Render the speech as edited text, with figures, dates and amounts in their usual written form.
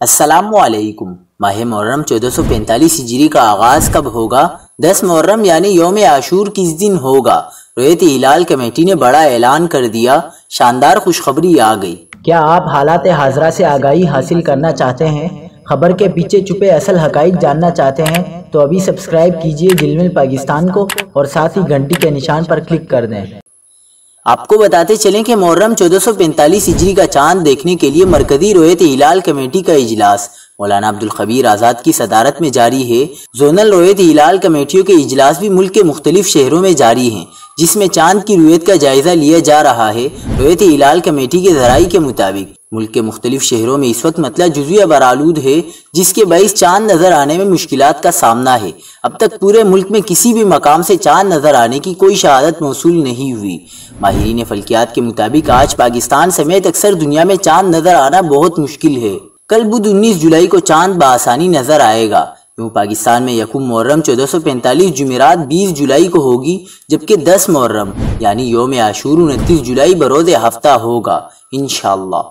السلام علیکم۔ ماہ محرم 1445 ہجری کا آغاز کب ہوگا؟ 10 محرم یعنی یوم عاشور کس دن ہوگا؟ رؤیت ہلال کمیٹی نے بڑا اعلان کر دیا، شاندار خوشخبری آ گئی۔ کیا آپ حالات حاضرہ سے آگاہی حاصل کرنا چاہتے ہیں؟ خبر کے پیچھے چھپے اصل حقائق جاننا چاہتے ہیں تو ابھی سبسکرائب کیجئے جلمل پاکستان کو اور ساتھ ہی گھنٹی کے نشان پر کلک کر دیں۔ آپ کو بتاتے چلیں کہ محرم 1445 ہجری کا چاند دیکھنے کے لیے مرکزی رؤیت ہلال کمیٹی کا اجلاس مولانا عبدالخبیر آزاد کی صدارت میں جاری ہے۔ زونل رؤیت ہلال کمیٹیوں کے اجلاس بھی ملک کے مختلف شہروں میں جاری ہیں، جس میں چاند کی رؤیت کا جائزہ لیا جا رہا ہے۔ رؤیت ہلال کمیٹی کے ذرائع کے مطابق ملک کے مختلف شہروں میں اس وقت مسئلہ جزوی ابرآلود ہے، جس کے باعث چاند نظر آنے میں مشکلات کا سامنا ہے۔ اب تک پورے ملک میں کسی بھی مقام سے چاند نظر آنے کی کوئی شہادت موصول نہیں ہوئی۔ ماہرین فلکیات کے مطابق آج پاکستان سمیت اکثر دنیا میں چاند نظر آنا بہت مشکل ہے۔ کل بدھ 19 جولائی کو چاند بآسانی نظر آئے گا۔ یوں پاکستان میں یکم محرم 1445 جمعرات 20 جولائی کو ہوگی، جبکہ 10 محرم یعنی یوم عاشور 29 جولائی بروز ہفتہ ہوگا انشاءاللہ۔